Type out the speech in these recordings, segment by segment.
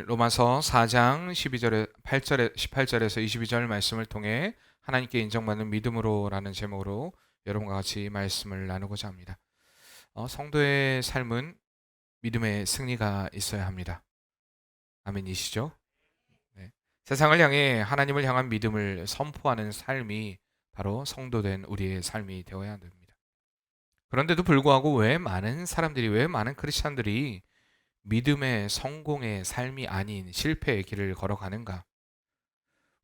로마서 4장 18절에서 22절 말씀을 통해 하나님께 인정받는 믿음으로라는 제목으로 여러분과 같이 말씀을 나누고자 합니다. 성도의 삶은 믿음의 승리가 있어야 합니다. 아멘이시죠? 네. 세상을 향해 하나님을 향한 믿음을 선포하는 삶이 바로 성도된 우리의 삶이 되어야 됩니다. 그런데도 불구하고 왜 많은 크리스찬들이 믿음의 성공의 삶이 아닌 실패의 길을 걸어가는가?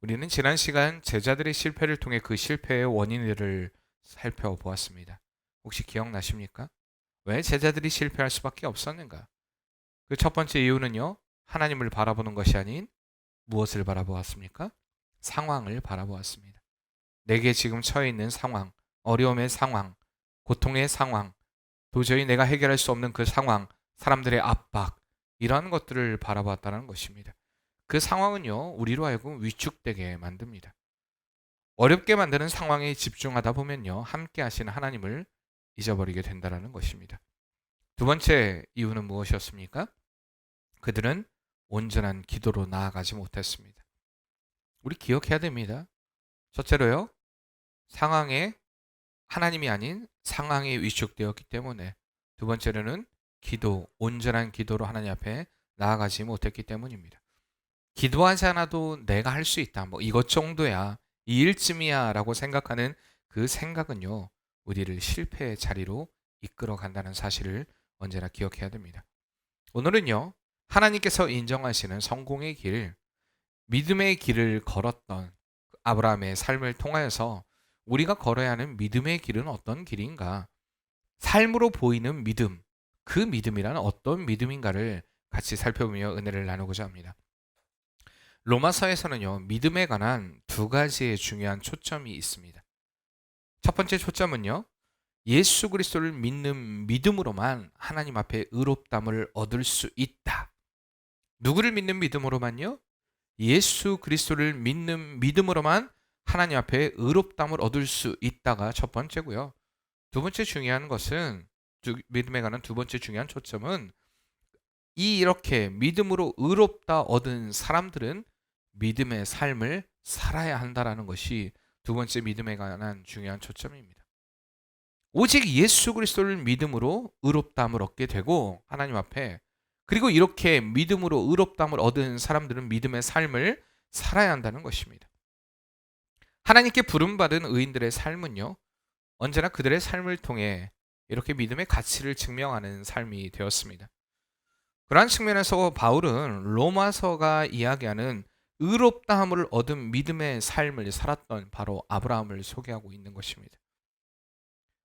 우리는 지난 시간 제자들의 실패를 통해 그 실패의 원인들을 살펴보았습니다. 혹시 기억나십니까? 왜 제자들이 실패할 수밖에 없었는가? 그 첫 번째 이유는요, 하나님을 바라보는 것이 아닌 무엇을 바라보았습니까? 상황을 바라보았습니다. 내게 지금 처해 있는 상황, 어려움의 상황, 고통의 상황, 도저히 내가 해결할 수 없는 그 상황, 사람들의 압박, 이러한 것들을 바라봤다는 것입니다. 그 상황은요, 우리로 하여금 위축되게 만듭니다. 어렵게 만드는 상황에 집중하다 보면요, 함께 하시는 하나님을 잊어버리게 된다는 것입니다. 두 번째 이유는 무엇이었습니까? 그들은 온전한 기도로 나아가지 못했습니다. 우리 기억해야 됩니다. 첫째로요, 상황에 하나님이 아닌 상황에 위축되었기 때문에, 두 번째로는 온전한 기도로 하나님 앞에 나아가지 못했기 때문입니다. 기도하지 않아도 내가 할 수 있다, 이것 정도야, 이 일쯤이야 라고 생각하는 그 생각은요, 우리를 실패의 자리로 이끌어 간다는 사실을 언제나 기억해야 됩니다. 오늘은요, 하나님께서 인정하시는 성공의 길, 믿음의 길을 걸었던 아브라함의 삶을 통하여서 우리가 걸어야 하는 믿음의 길은 어떤 길인가, 삶으로 보이는 믿음, 그 믿음이란 어떤 믿음인가를 같이 살펴보며 은혜를 나누고자 합니다. 로마서에서는요, 믿음에 관한 두 가지의 중요한 초점이 있습니다. 첫 번째 초점은요, 예수 그리스도를 믿는 믿음으로만 하나님 앞에 의롭담을 얻을 수 있다. 누구를 믿는 믿음으로만요? 예수 그리스도를 믿는 믿음으로만 하나님 앞에 의롭담을 얻을 수 있다가 첫 번째고요. 두 번째 중요한 것은, 믿음에 관한 두 번째 중요한 초점은, 이렇게 믿음으로 의롭다 얻은 사람들은 믿음의 삶을 살아야 한다라는 것이 두 번째 믿음에 관한 중요한 초점입니다. 오직 예수 그리스도를 믿음으로 의롭다함을 얻게 되고 하나님 앞에, 그리고 이렇게 믿음으로 의롭다함을 얻은 사람들은 믿음의 삶을 살아야 한다는 것입니다. 하나님께 부름받은 의인들의 삶은요, 언제나 그들의 삶을 통해 이렇게 믿음의 가치를 증명하는 삶이 되었습니다. 그러한 측면에서 바울은 로마서가 이야기하는 의롭다함을 얻은 믿음의 삶을 살았던 바로 아브라함을 소개하고 있는 것입니다.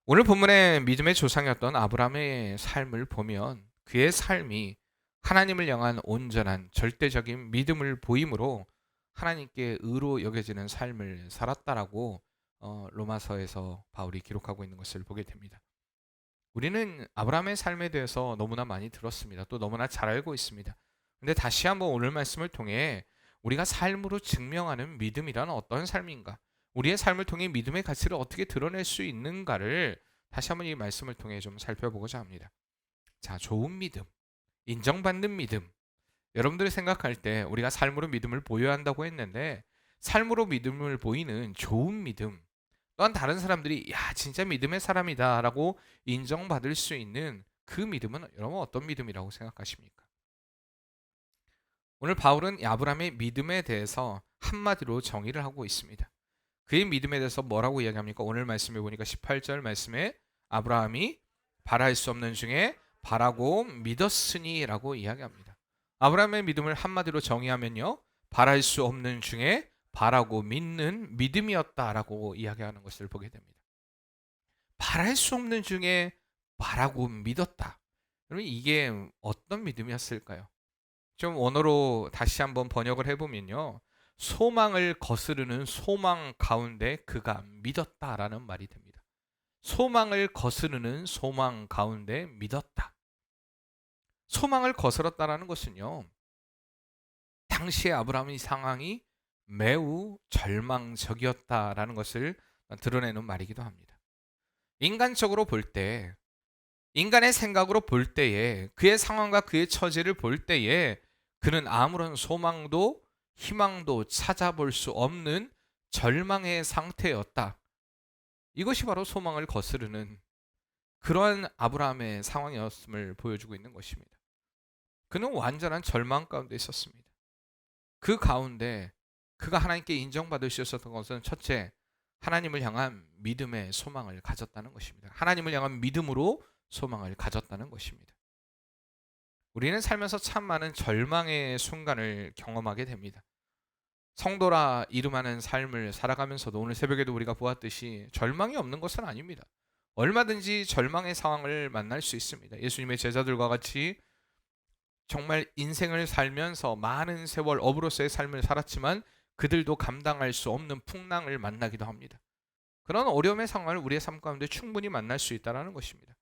오늘 본문의 믿음의 조상이었던 아브라함의 삶을 보면 그의 삶이 하나님을 향한 온전한 절대적인 믿음을 보임으로 하나님께 의로 여겨지는 삶을 살았다라고 로마서에서 바울이 기록하고 있는 것을 보게 됩니다. 우리는 아브라함의 삶에 대해서 너무나 많이 들었습니다. 또 너무나 잘 알고 있습니다. 근데 다시 한번 오늘 말씀을 통해 우리가 삶으로 증명하는 믿음이란 어떤 삶인가, 우리의 삶을 통해 믿음의 가치를 어떻게 드러낼 수 있는가를 다시 한번 이 말씀을 통해 좀 살펴보고자 합니다. 자, 좋은 믿음, 인정받는 믿음. 여러분들이 생각할 때 우리가 삶으로 믿음을 보여야 한다고 했는데, 삶으로 믿음을 보이는 좋은 믿음, 또한 다른 사람들이 야 진짜 믿음의 사람이다 라고 인정받을 수 있는 그 믿음은 여러분 어떤 믿음이라고 생각하십니까? 오늘 바울은 아브라함의 믿음에 대해서 한마디로 정의를 하고 있습니다. 그의 믿음에 대해서 뭐라고 이야기합니까? 오늘 말씀해 보니까 18절 말씀에 아브라함이 바랄 수 없는 중에 바라고 믿었으니 라고 이야기합니다. 아브라함의 믿음을 한마디로 정의하면요, 바랄 수 없는 중에 바라고 믿는 믿음이었다라고 이야기하는 것을 보게 됩니다. 바랄 수 없는 중에 바라고 믿었다. 그러면 이게 어떤 믿음이었을까요? 좀 원어로 다시 한번 번역을 해보면요, 소망을 거스르는 소망 가운데 그가 믿었다라는 말이 됩니다. 소망을 거스르는 소망 가운데 믿었다. 소망을 거스렀다라는 것은요, 당시의 아브라함의 상황이 매우 절망적이었다라는 것을 드러내는 말이기도 합니다. 인간적으로 볼 때, 인간의 생각으로 볼 때에, 그의 상황과 그의 처지를 볼 때에 그는 아무런 소망도 희망도 찾아볼 수 없는 절망의 상태였다. 이것이 바로 소망을 거스르는 그러한 아브라함의 상황이었음을 보여주고 있는 것입니다. 그는 완전한 절망 가운데 있었습니다. 그 가운데 그가 하나님께 인정받을 수 있었던 것은 첫째, 하나님을 향한 믿음의 소망을 가졌다는 것입니다. 하나님을 향한 믿음으로 소망을 가졌다는 것입니다. 우리는 살면서 참 많은 절망의 순간을 경험하게 됩니다. 성도라 이름하는 삶을 살아가면서도 오늘 새벽에도 우리가 보았듯이 절망이 없는 것은 아닙니다. 얼마든지 절망의 상황을 만날 수 있습니다. 예수님의 제자들과 같이 정말 인생을 살면서 많은 세월 업으로서의 삶을 살았지만 그들도 감당할 수 없는 풍랑을 만나기도 합니다. 그런 어려움의 상황을 우리의 삶 가운데 충분히 만날 수 있다는 것입니다.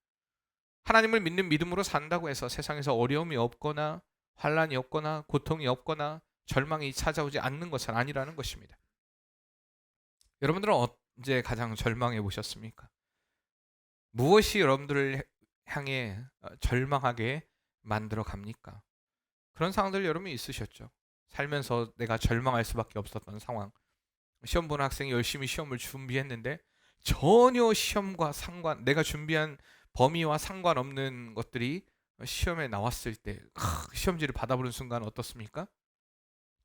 하나님을 믿는 믿음으로 산다고 해서 세상에서 어려움이 없거나 환란이 없거나 고통이 없거나 절망이 찾아오지 않는 것은 아니라는 것입니다. 여러분들은 언제 가장 절망해 보셨습니까? 무엇이 여러분들을 향해 절망하게 만들어 갑니까? 그런 상황들 여러분이 있으셨죠? 살면서 내가 절망할 수밖에 없었던 상황. 시험 보는 학생이 열심히 시험을 준비했는데 전혀 시험과 내가 준비한 범위와 상관없는 것들이 시험에 나왔을 때 시험지를 받아보는 순간 어떻습니까?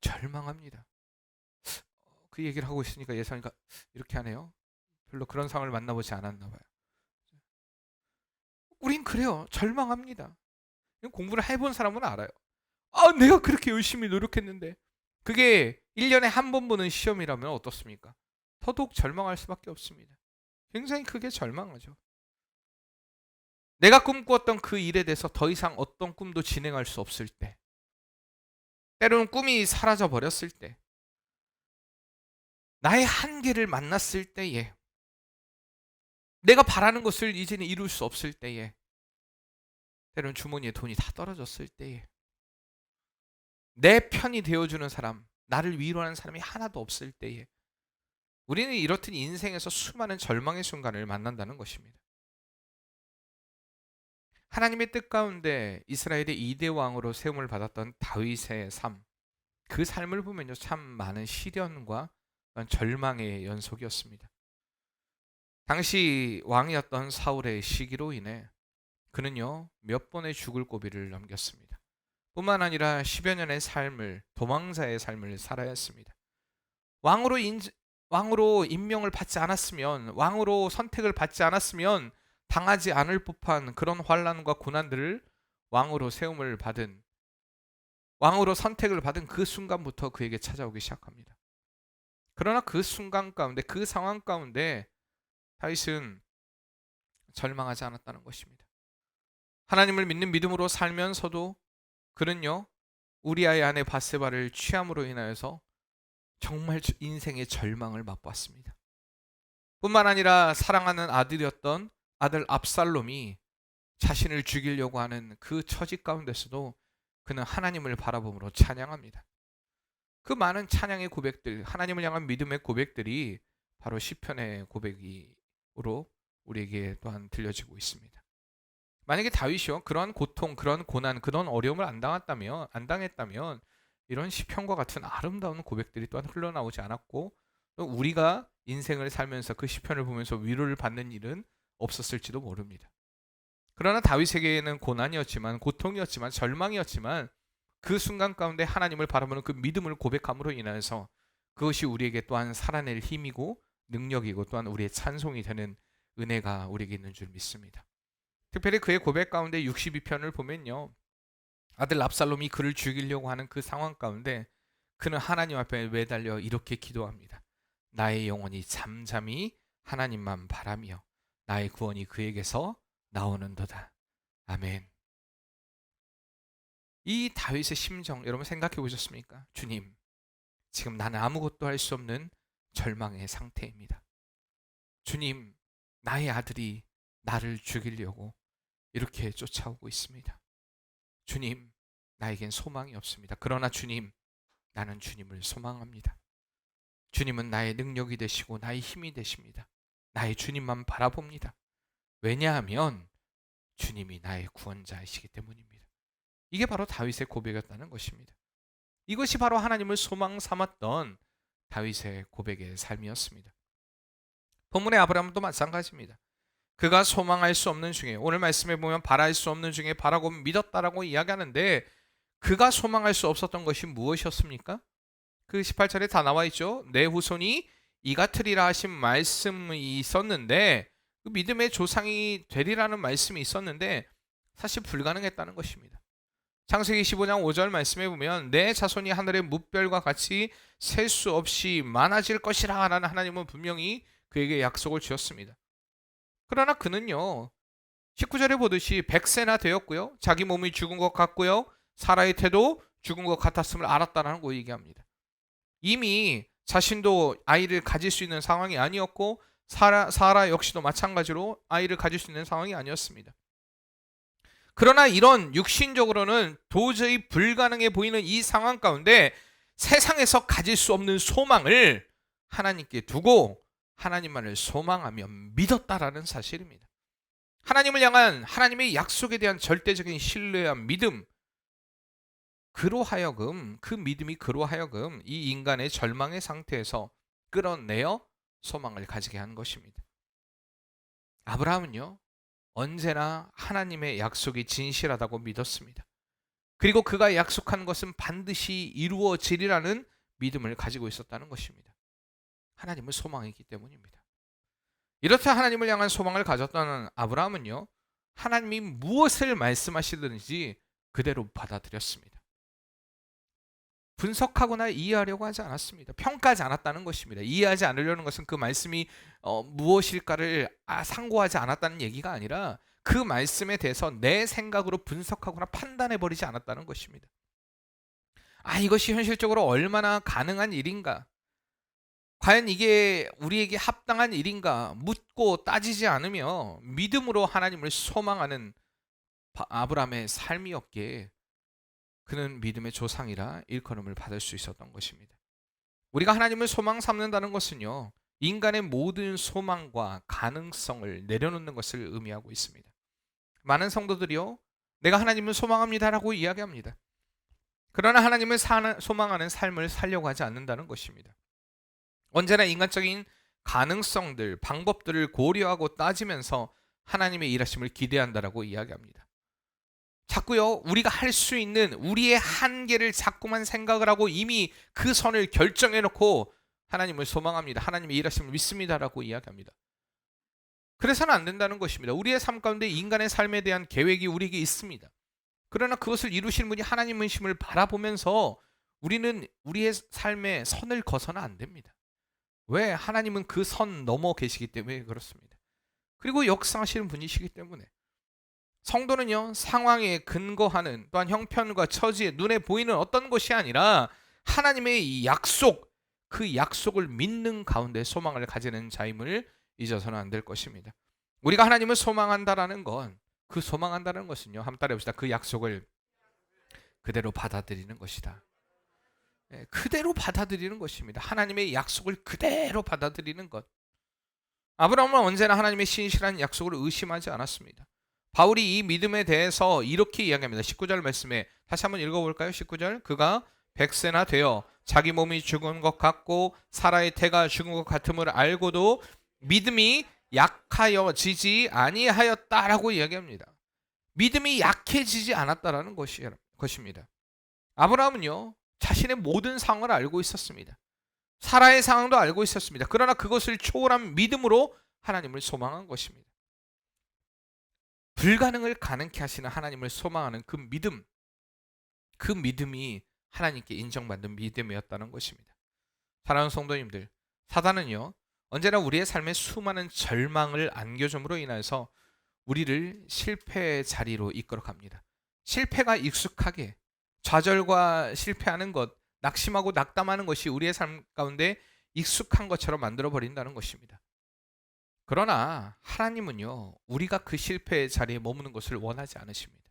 절망합니다. 그 얘기를 하고 있으니까 예상이가 이렇게 하네요. 별로 그런 상황을 만나보지 않았나 봐요. 우린 그래요. 절망합니다. 공부를 해본 사람은 알아요. 내가 그렇게 열심히 노력했는데 그게 1년에 한 번 보는 시험이라면 어떻습니까? 더더욱 절망할 수밖에 없습니다. 굉장히 크게 절망하죠. 내가 꿈꾸었던 그 일에 대해서 더 이상 어떤 꿈도 진행할 수 없을 때, 때로는 꿈이 사라져 버렸을 때, 나의 한계를 만났을 때에, 내가 바라는 것을 이제는 이룰 수 없을 때에, 때로는 주머니에 돈이 다 떨어졌을 때에, 내 편이 되어주는 사람, 나를 위로하는 사람이 하나도 없을 때에, 우리는 이렇듯 인생에서 수많은 절망의 순간을 만난다는 것입니다. 하나님의 뜻 가운데 이스라엘의 2대 왕으로 세움을 받았던 다윗의 삶, 그 삶을 보면요, 참 많은 시련과 절망의 연속이었습니다. 당시 왕이었던 사울의 시기로 인해 그는요, 몇 번의 죽을 고비를 넘겼습니다. 뿐만 아니라 10여 년의 삶을, 도망자의 삶을 살아야 했습니다. 왕으로 임명을 받지 않았으면, 왕으로 선택을 받지 않았으면 당하지 않을 법한 그런 환난과 고난들을 왕으로 선택을 받은 그 순간부터 그에게 찾아오기 시작합니다. 그러나 그 순간 가운데, 그 상황 가운데 다윗은 절망하지 않았다는 것입니다. 하나님을 믿는 믿음으로 살면서도 그는요, 우리아의 아내 바세바를 취함으로 인하여서 정말 인생의 절망을 맛보았습니다. 뿐만 아니라 사랑하는 아들이었던 아들 압살롬이 자신을 죽이려고 하는 그 처지 가운데서도 그는 하나님을 바라봄으로 찬양합니다. 그 많은 찬양의 고백들, 하나님을 향한 믿음의 고백들이 바로 시편의 고백으로 우리에게 또한 들려지고 있습니다. 만약에 다윗이요, 그러한 고통, 그런 고난, 그런 어려움을 안 당했다면 이런 시편과 같은 아름다운 고백들이 또한 흘러나오지 않았고, 또 우리가 인생을 살면서 그 시편을 보면서 위로를 받는 일은 없었을지도 모릅니다. 그러나 다윗에게는 고난이었지만, 고통이었지만, 절망이었지만 그 순간 가운데 하나님을 바라보는 그 믿음을 고백함으로 인해서 그것이 우리에게 또한 살아낼 힘이고 능력이고 또한 우리의 찬송이 되는 은혜가 우리에게 있는 줄 믿습니다. 특별히 그의 고백 가운데 62편을 보면요, 아들 압살롬이 그를 죽이려고 하는 그 상황 가운데 그는 하나님 앞에 매달려 이렇게 기도합니다. 나의 영혼이 잠잠히 하나님만 바라며 나의 구원이 그에게서 나오는도다. 아멘. 이 다윗의 심정 여러분 생각해 보셨습니까? 주님, 지금 나는 아무것도 할 수 없는 절망의 상태입니다. 주님, 나의 아들이 나를 죽이려고 이렇게 쫓아오고 있습니다. 주님, 나에겐 소망이 없습니다. 그러나 주님, 나는 주님을 소망합니다. 주님은 나의 능력이 되시고 나의 힘이 되십니다. 나의 주님만 바라봅니다. 왜냐하면 주님이 나의 구원자이시기 때문입니다. 이게 바로 다윗의 고백이었다는 것입니다. 이것이 바로 하나님을 소망 삼았던 다윗의 고백의 삶이었습니다. 본문의 아브라함도 마찬가지입니다. 그가 소망할 수 없는 중에, 오늘 말씀에 보면 바랄 수 없는 중에 바라고 믿었다라고 이야기하는데, 그가 소망할 수 없었던 것이 무엇이었습니까? 그 18절에 다 나와 있죠. 내 후손이 이 같으리라 하신 말씀이 있었는데, 그 믿음의 조상이 되리라는 말씀이 있었는데 사실 불가능했다는 것입니다. 창세기 15장 5절 말씀에 보면 내 자손이 하늘의 뭇별과 같이 셀 수 없이 많아질 것이라 라는 하나님은 분명히 그에게 약속을 주었습니다. 그러나 그는요, 19절에 보듯이 100세나 되었고요, 자기 몸이 죽은 것 같고요, 사라의 태도 죽은 것 같았음을 알았다는 거 얘기합니다. 이미 자신도 아이를 가질 수 있는 상황이 아니었고 사라 역시도 마찬가지로 아이를 가질 수 있는 상황이 아니었습니다. 그러나 이런 육신적으로는 도저히 불가능해 보이는 이 상황 가운데 세상에서 가질 수 없는 소망을 하나님께 두고 하나님만을 소망하며 믿었다라는 사실입니다. 하나님을 향한 하나님의 약속에 대한 절대적인 신뢰와 믿음, 그 믿음이 그로 하여금 이 인간의 절망의 상태에서 끌어내어 소망을 가지게 한 것입니다. 아브라함은요, 언제나 하나님의 약속이 진실하다고 믿었습니다. 그리고 그가 약속한 것은 반드시 이루어지리라는 믿음을 가지고 있었다는 것입니다. 하나님을 소망했기 때문입니다. 이렇게 하나님을 향한 소망을 가졌던 아브라함은요, 하나님이 무엇을 말씀하시든지 그대로 받아들였습니다. 분석하거나 이해하려고 하지 않았습니다. 평가하지 않았다는 것입니다. 이해하지 않으려는 것은 그 말씀이 무엇일까를 상고하지 않았다는 얘기가 아니라 그 말씀에 대해서 내 생각으로 분석하거나 판단해버리지 않았다는 것입니다. 이것이 현실적으로 얼마나 가능한 일인가? 과연 이게 우리에게 합당한 일인가? 묻고 따지지 않으며 믿음으로 하나님을 소망하는 아브라함의 삶이었기에 그는 믿음의 조상이라 일컬음을 받을 수 있었던 것입니다. 우리가 하나님을 소망 삼는다는 것은요, 인간의 모든 소망과 가능성을 내려놓는 것을 의미하고 있습니다. 많은 성도들이요, 내가 하나님을 소망합니다라고 이야기합니다. 그러나 하나님을 소망하는 삶을 살려고 하지 않는다는 것입니다. 언제나 인간적인 가능성들, 방법들을 고려하고 따지면서 하나님의 일하심을 기대한다라고 이야기합니다. 자꾸요, 우리가 할 수 있는 우리의 한계를 자꾸만 생각을 하고 이미 그 선을 결정해놓고 하나님을 소망합니다, 하나님의 일하심을 믿습니다라고 이야기합니다. 그래서는 안 된다는 것입니다. 우리의 삶 가운데 인간의 삶에 대한 계획이 우리에게 있습니다. 그러나 그것을 이루시는 분이 하나님이심을 바라보면서 우리는 우리의 삶의 선을 거서는 안 됩니다. 왜? 하나님은 그 선 넘어 계시기 때문에 그렇습니다. 그리고 역사하시는 분이시기 때문에. 성도는요, 상황에 근거하는, 또한 형편과 처지에 눈에 보이는 어떤 것이 아니라 하나님의 이 약속, 그 약속을 믿는 가운데 소망을 가지는 자임을 잊어서는 안 될 것입니다. 우리가 하나님을 소망한다라는 건, 그 소망한다는 것은요, 한번 따라해봅시다. 그 약속을 그대로 받아들이는 것이다. 그대로 받아들이는 것입니다. 하나님의 약속을 그대로 받아들이는 것. 아브라함은 언제나 하나님의 신실한 약속을 의심하지 않았습니다. 바울이 이 믿음에 대해서 이렇게 이야기합니다. 19절 말씀에 다시 한번 읽어볼까요? 19절, 그가 100세나 되어 자기 몸이 죽은 것 같고 사라의 태가 죽은 것 같음을 알고도 믿음이 약하여지지 아니하였다라고 이야기합니다. 믿음이 약해지지 않았다라는 것입니다. 아브라함은요, 자신의 모든 상황을 알고 있었습니다. 사라의 상황도 알고 있었습니다. 그러나 그것을 초월한 믿음으로 하나님을 소망한 것입니다. 불가능을 가능케 하시는 하나님을 소망하는 그 믿음이 하나님께 인정받는 믿음이었다는 것입니다. 사랑하는 성도님들, 사단은요, 언제나 우리의 삶에 수많은 절망을 안겨줌으로 인해서 우리를 실패의 자리로 이끌어갑니다. 실패가 익숙하게, 좌절과 실패하는 것, 낙심하고 낙담하는 것이 우리의 삶 가운데 익숙한 것처럼 만들어버린다는 것입니다. 그러나 하나님은요, 우리가 그 실패의 자리에 머무는 것을 원하지 않으십니다.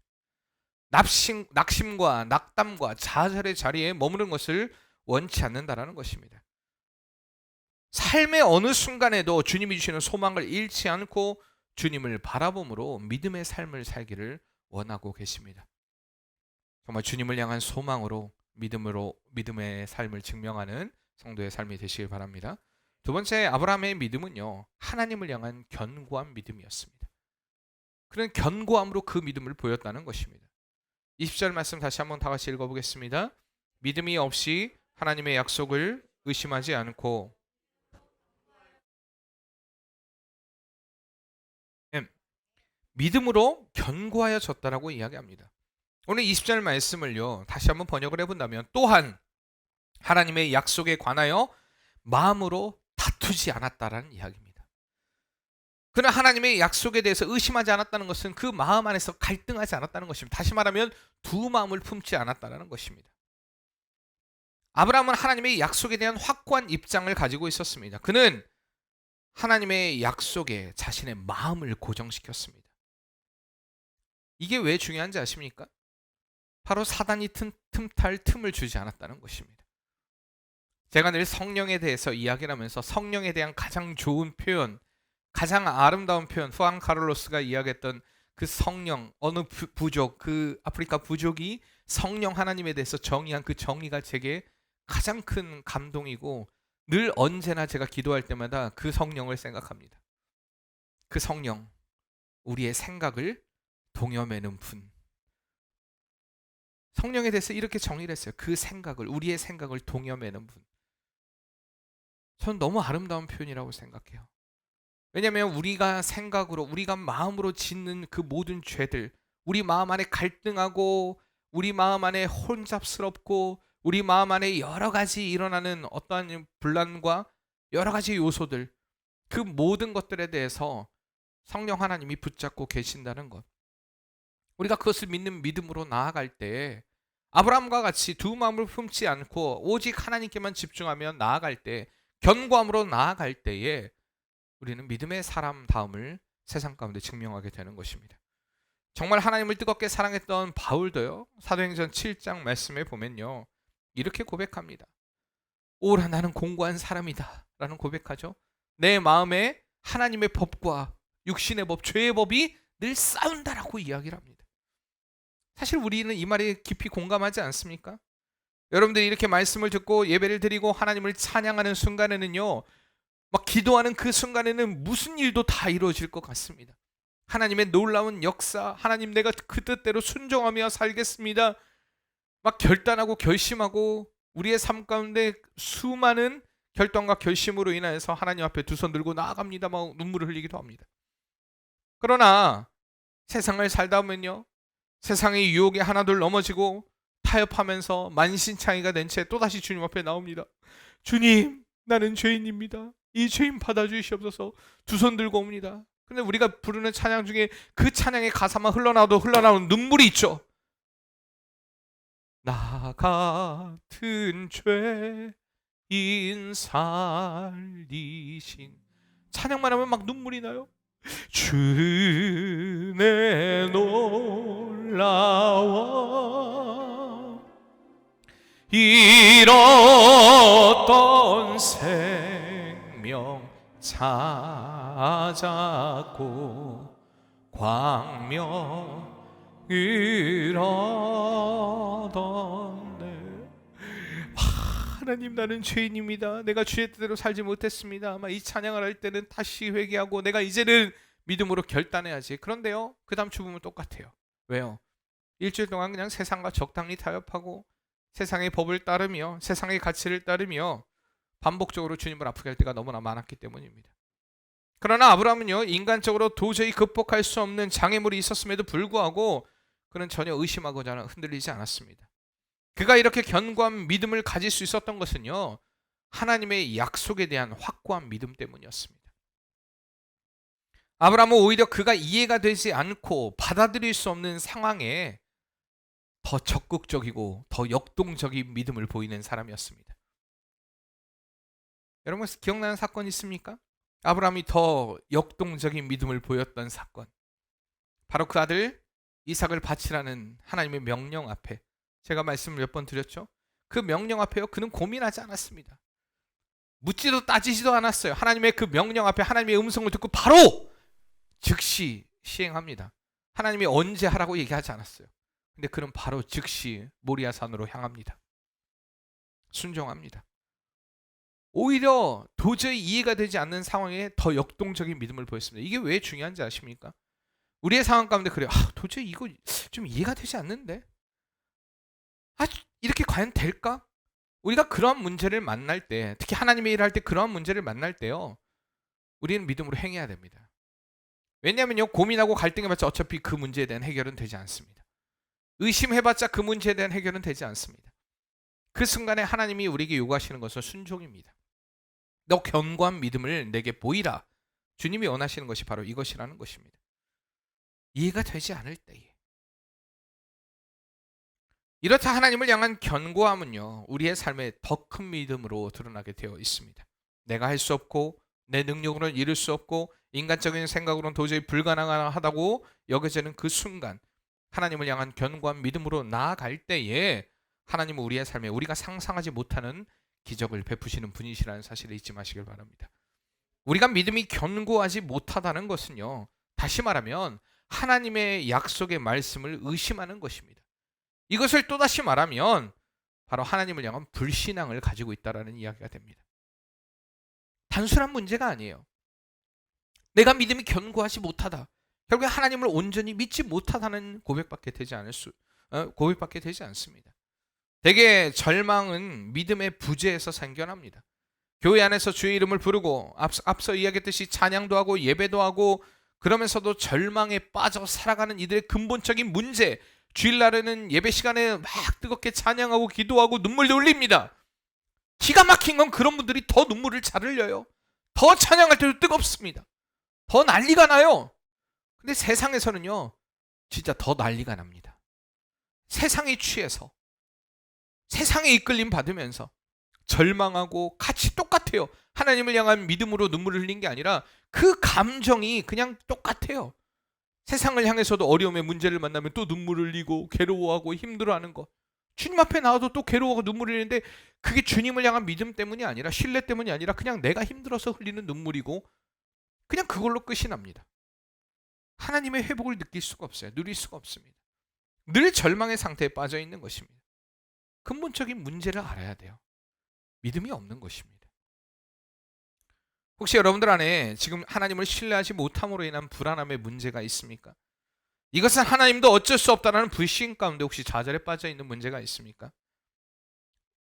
낙심과 낙담과 좌절의 자리에 머무는 것을 원치 않는다라는 것입니다. 삶의 어느 순간에도 주님이 주시는 소망을 잃지 않고 주님을 바라봄으로 믿음의 삶을 살기를 원하고 계십니다. 정말 주님을 향한 소망으로 믿음의 삶을 증명하는 성도의 삶이 되시길 바랍니다. 두 번째, 아브라함의 믿음은요, 하나님을 향한 견고한 믿음이었습니다. 그런 견고함으로 그 믿음을 보였다는 것입니다. 20절 말씀 다시 한번 다 같이 읽어보겠습니다. 믿음이 없이 하나님의 약속을 의심하지 않고 믿음으로 견고하여졌다라고 이야기합니다. 오늘 20절 말씀을요, 다시 한번 번역을 해본다면, 또한 하나님의 약속에 관하여 마음으로 다투지 않았다라는 이야기입니다. 그러나 하나님의 약속에 대해서 의심하지 않았다는 것은 그 마음 안에서 갈등하지 않았다는 것입니다. 다시 말하면 두 마음을 품지 않았다는 것입니다. 아브라함은 하나님의 약속에 대한 확고한 입장을 가지고 있었습니다. 그는 하나님의 약속에 자신의 마음을 고정시켰습니다. 이게 왜 중요한지 아십니까? 바로 사단이 틈탈 틈을 주지 않았다는 것입니다. 제가 늘 성령에 대해서 이야기를 하면서 성령에 대한 가장 좋은 표현, 가장 아름다운 표현, 후안 카를로스가 이야기했던 그 성령, 어느 부족, 그 아프리카 부족이 성령 하나님에 대해서 정의한 그 정의가 제게 가장 큰 감동이고, 늘 언제나 제가 기도할 때마다 그 성령을 생각합니다. 그 성령, 우리의 생각을 동여매는 분. 성령에 대해서 이렇게 정의를 했어요. 그 생각을, 우리의 생각을 동여매는 분. 저는 너무 아름다운 표현이라고 생각해요. 왜냐하면 우리가 생각으로, 우리가 마음으로 짓는 그 모든 죄들, 우리 마음 안에 갈등하고, 우리 마음 안에 혼잡스럽고, 우리 마음 안에 여러 가지 일어나는 어떠한 분란과 여러 가지 요소들, 그 모든 것들에 대해서 성령 하나님이 붙잡고 계신다는 것. 우리가 그것을 믿는 믿음으로 나아갈 때, 아브라함과 같이 두 마음을 품지 않고 오직 하나님께만 집중하며 나아갈 때, 견고함으로 나아갈 때에 우리는 믿음의 사람다움을 세상 가운데 증명하게 되는 것입니다. 정말 하나님을 뜨겁게 사랑했던 바울도요, 사도행전 7장 말씀에 보면요, 이렇게 고백합니다. 오라, 나는 공고한 사람이다 라는 고백하죠. 내 마음에 하나님의 법과 육신의 법, 죄의 법이 늘 싸운다라고 이야기를 합니다. 사실 우리는 이 말에 깊이 공감하지 않습니까? 여러분들이 이렇게 말씀을 듣고 예배를 드리고 하나님을 찬양하는 순간에는요, 막 기도하는 그 순간에는 무슨 일도 다 이루어질 것 같습니다. 하나님의 놀라운 역사, 하나님 내가 그 뜻대로 순종하며 살겠습니다, 막 결단하고 결심하고, 우리의 삶 가운데 수많은 결단과 결심으로 인하여서 하나님 앞에 두 손 들고 나아갑니다. 막 눈물을 흘리기도 합니다. 그러나 세상을 살다 보면요, 세상의 유혹에 하나둘 넘어지고 타협하면서 만신창이가 된 채 또다시 주님 앞에 나옵니다. 주님, 나는 죄인입니다. 이 죄인 받아주시옵소서. 두 손 들고 옵니다. 근데 우리가 부르는 찬양 중에 그 찬양의 가사만 흘러나오는 눈물이 있죠. 나 같은 죄인 살리신, 찬양만 하면 막 눈물이 나요. 주의 놀라워 잃었던 생명 찾았고 광명을 얻었네. 하나님, 나는 죄인입니다. 내가 주의 뜻대로 살지 못했습니다. 아마 이 찬양을 할 때는 다시 회개하고 내가 이제는 믿음으로 결단해야지. 그런데요, 그 다음 주보면 똑같아요. 왜요? 일주일 동안 그냥 세상과 적당히 타협하고 세상의 법을 따르며 세상의 가치를 따르며 반복적으로 주님을 아프게 할 때가 너무나 많았기 때문입니다. 그러나 아브라함은요, 인간적으로 도저히 극복할 수 없는 장애물이 있었음에도 불구하고 그는 전혀 의심하거나 흔들리지 않았습니다. 그가 이렇게 견고한 믿음을 가질 수 있었던 것은요, 하나님의 약속에 대한 확고한 믿음 때문이었습니다. 아브라함은 오히려 그가 이해가 되지 않고 받아들일 수 없는 상황에 더 적극적이고 더 역동적인 믿음을 보이는 사람이었습니다. 여러분 기억나는 사건 있습니까? 아브라함이 더 역동적인 믿음을 보였던 사건, 바로 그 아들 이삭을 바치라는 하나님의 명령 앞에, 제가 말씀을 몇 번 드렸죠. 그 명령 앞에요, 그는 고민하지 않았습니다. 묻지도 따지지도 않았어요. 하나님의 그 명령 앞에 하나님의 음성을 듣고 바로 즉시 시행합니다. 하나님이 언제 하라고 얘기하지 않았어요. 근데 그는 바로 즉시 모리아산으로 향합니다. 순종합니다. 오히려 도저히 이해가 되지 않는 상황에 더 역동적인 믿음을 보였습니다. 이게 왜 중요한지 아십니까? 우리의 상황 가운데 그래요. 도저히 이거 좀 이해가 되지 않는데? 이렇게 과연 될까? 우리가 그러한 문제를 만날 때, 특히 하나님의 일을 할 때 그러한 문제를 만날 때요, 우리는 믿음으로 행해야 됩니다. 왜냐하면요, 고민하고 갈등해봤자 어차피 그 문제에 대한 해결은 되지 않습니다. 의심해봤자 그 문제에 대한 해결은 되지 않습니다. 그 순간에 하나님이 우리에게 요구하시는 것은 순종입니다. 너 견고한 믿음을 내게 보이라. 주님이 원하시는 것이 바로 이것이라는 것입니다. 이해가 되지 않을 때에. 이렇다 하나님을 향한 견고함은요, 우리의 삶에 더 큰 믿음으로 드러나게 되어 있습니다. 내가 할 수 없고 내 능력으로는 이룰 수 없고 인간적인 생각으로는 도저히 불가능하다고 여겨지는 그 순간, 하나님을 향한 견고한 믿음으로 나아갈 때에 하나님은 우리의 삶에 우리가 상상하지 못하는 기적을 베푸시는 분이시라는 사실을 잊지 마시길 바랍니다. 우리가 믿음이 견고하지 못하다는 것은요, 다시 말하면 하나님의 약속의 말씀을 의심하는 것입니다. 이것을 또다시 말하면 바로 하나님을 향한 불신앙을 가지고 있다는 이야기가 됩니다. 단순한 문제가 아니에요. 내가 믿음이 견고하지 못하다. 결국에 하나님을 온전히 믿지 못하다는 고백밖에 되지 않습니다. 대개 절망은 믿음의 부재에서 생겨납니다. 교회 안에서 주의 이름을 부르고 앞서 이야기했듯이 찬양도 하고 예배도 하고 그러면서도 절망에 빠져 살아가는 이들의 근본적인 문제, 주일날에는 예배 시간에 막 뜨겁게 찬양하고 기도하고 눈물도 흘립니다. 기가 막힌 건 그런 분들이 더 눈물을 잘 흘려요. 더 찬양할 때도 뜨겁습니다. 더 난리가 나요. 근데 세상에서는요, 진짜 더 난리가 납니다. 세상에 취해서, 세상에 이끌림 받으면서 절망하고 같이 똑같아요. 하나님을 향한 믿음으로 눈물을 흘린 게 아니라 그 감정이 그냥 똑같아요. 세상을 향해서도 어려움의 문제를 만나면 또 눈물을 흘리고 괴로워하고 힘들어하는 것. 주님 앞에 나와도 또 괴로워하고 눈물을 흘리는데 그게 주님을 향한 믿음 때문이 아니라 신뢰 때문이 아니라 그냥 내가 힘들어서 흘리는 눈물이고 그냥 그걸로 끝이 납니다. 하나님의 회복을 느낄 수가 없어요. 누릴 수가 없습니다. 늘 절망의 상태에 빠져 있는 것입니다. 근본적인 문제를 알아야 돼요. 믿음이 없는 것입니다. 혹시 여러분들 안에 지금 하나님을 신뢰하지 못함으로 인한 불안함의 문제가 있습니까? 이것은 하나님도 어쩔 수 없다는 불신 가운데 혹시 좌절에 빠져 있는 문제가 있습니까?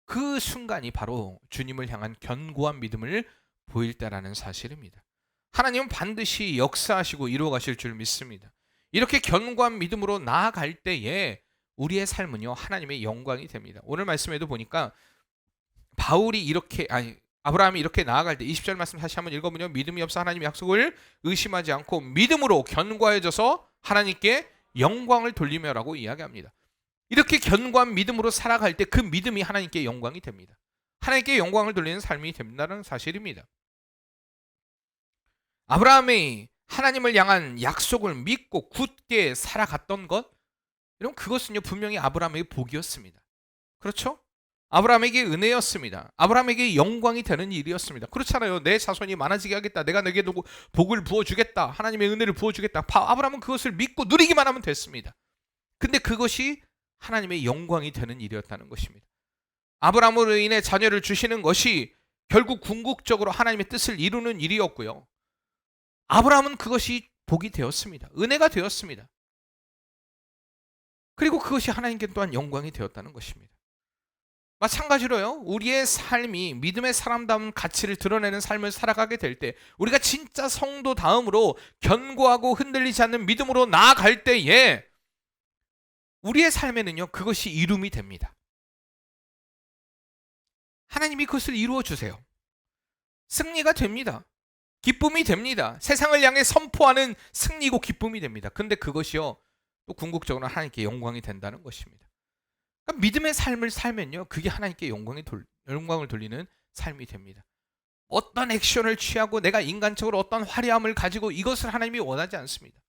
그 순간이 바로 주님을 향한 견고한 믿음을 보일 때라는 사실입니다. 하나님은 반드시 역사하시고 이루어 가실 줄 믿습니다. 이렇게 견고한 믿음으로 나아갈 때에 우리의 삶은요, 하나님의 영광이 됩니다. 오늘 말씀에도 보니까 아브라함이 이렇게 나아갈 때 20절 말씀 다시 한번 읽어보면 믿음이 없어 하나님의 약속을 의심하지 않고 믿음으로 견고해져서 하나님께 영광을 돌리며라고 이야기합니다. 이렇게 견고한 믿음으로 살아갈 때 그 믿음이 하나님께 영광이 됩니다. 하나님께 영광을 돌리는 삶이 된다는 사실입니다. 아브라함이 하나님을 향한 약속을 믿고 굳게 살아갔던 것, 여러분 그것은요 분명히 아브라함에게 복이었습니다. 그렇죠? 아브라함에게 은혜였습니다. 아브라함에게 영광이 되는 일이었습니다. 그렇잖아요. 내 자손이 많아지게 하겠다. 내가 내게도 복을 부어주겠다. 하나님의 은혜를 부어주겠다. 아브라함은 그것을 믿고 누리기만 하면 됐습니다. 근데 그것이 하나님의 영광이 되는 일이었다는 것입니다. 아브라함으로 인해 자녀를 주시는 것이 결국 궁극적으로 하나님의 뜻을 이루는 일이었고요. 아브라함은 그것이 복이 되었습니다. 은혜가 되었습니다. 그리고 그것이 하나님께 또한 영광이 되었다는 것입니다. 마찬가지로요, 우리의 삶이 믿음의 사람다운 가치를 드러내는 삶을 살아가게 될 때, 우리가 진짜 성도 다음으로 견고하고 흔들리지 않는 믿음으로 나아갈 때에 우리의 삶에는요 그것이 이룸이 됩니다. 하나님이 그것을 이루어 주세요. 승리가 됩니다. 기쁨이 됩니다. 세상을 향해 선포하는 승리고 기쁨이 됩니다. 근데 그것이요 또 궁극적으로 하나님께 영광이 된다는 것입니다. 그러니까 믿음의 삶을 살면요 그게 하나님께 영광을 돌리는 삶이 됩니다. 어떤 액션을 취하고 내가 인간적으로 어떤 화려함을 가지고 이것을 하나님이 원하지 않습니다.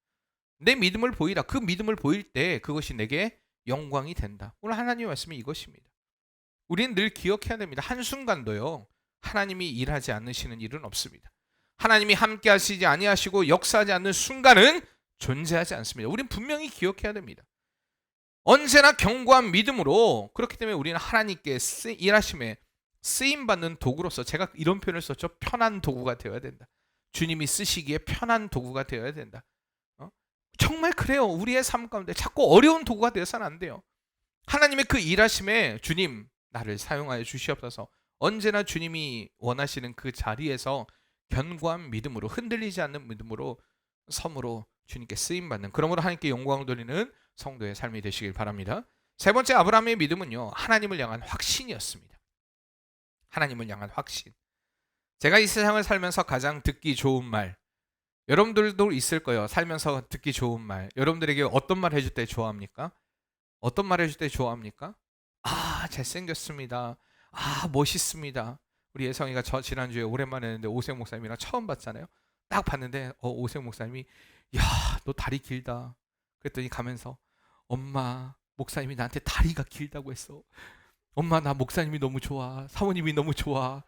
내 믿음을 보이라. 그 믿음을 보일 때 그것이 내게 영광이 된다. 오늘 하나님의 말씀이 이것입니다. 우리는 늘 기억해야 됩니다. 한순간도요 하나님이 일하지 않으시는 일은 없습니다. 하나님이 함께 하시지 아니하시고 역사하지 않는 순간은 존재하지 않습니다. 우리는 분명히 기억해야 됩니다. 언제나 견고한 믿음으로, 그렇기 때문에 우리는 하나님께 일하심에 쓰임 받는 도구로서, 제가 이런 표현을 썼죠. 편한 도구가 되어야 된다. 주님이 쓰시기에 편한 도구가 되어야 된다. 정말 그래요. 우리의 삶 가운데 자꾸 어려운 도구가 되어서는 안 돼요. 하나님의 그 일하심에 주님 나를 사용하여 주시옵소서. 언제나 주님이 원하시는 그 자리에서 견고한 믿음으로, 흔들리지 않는 믿음으로 섬으로 주님께 쓰임받는, 그러므로 하나님께 영광을 돌리는 성도의 삶이 되시길 바랍니다. 세 번째, 아브라함의 믿음은요, 하나님을 향한 확신이었습니다. 하나님을 향한 확신. 제가 이 세상을 살면서 가장 듣기 좋은 말, 여러분들도 있을 거예요. 살면서 듣기 좋은 말. 여러분들에게 어떤 말 해줄 때 좋아합니까? 어떤 말 해줄 때 좋아합니까? 아, 잘생겼습니다. 아, 멋있습니다. 우리 예성이가 지난주에 오랜만에 했는데 오색 목사님이랑 처음 봤잖아요. 딱 봤는데 오색 목사님이, 야, 너 다리 길다. 그랬더니 가면서, 엄마, 목사님이 나한테 다리가 길다고 했어. 엄마, 나 목사님이 너무 좋아. 사모님이 너무 좋아.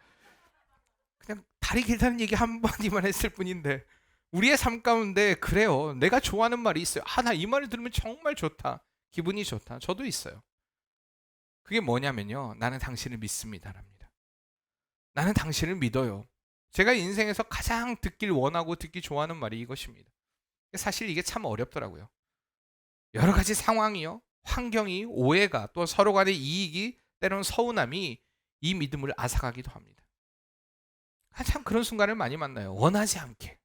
그냥 다리 길다는 얘기 한마디만 했을 뿐인데, 우리의 삶 가운데 그래요. 내가 좋아하는 말이 있어요. 아, 나 이 말을 들으면 정말 좋다. 기분이 좋다. 저도 있어요. 그게 뭐냐면요, 나는 당신을 믿습니다랍니다. 나는 당신을 믿어요. 제가 인생에서 가장 듣길 원하고 듣기 좋아하는 말이 이것입니다. 사실 이게 참 어렵더라고요. 여러 가지 상황이요, 환경이, 오해가, 또 서로 간의 이익이, 때로는 서운함이 이 믿음을 앗아가기도 합니다. 참 그런 순간을 많이 만나요. 원하지 않게.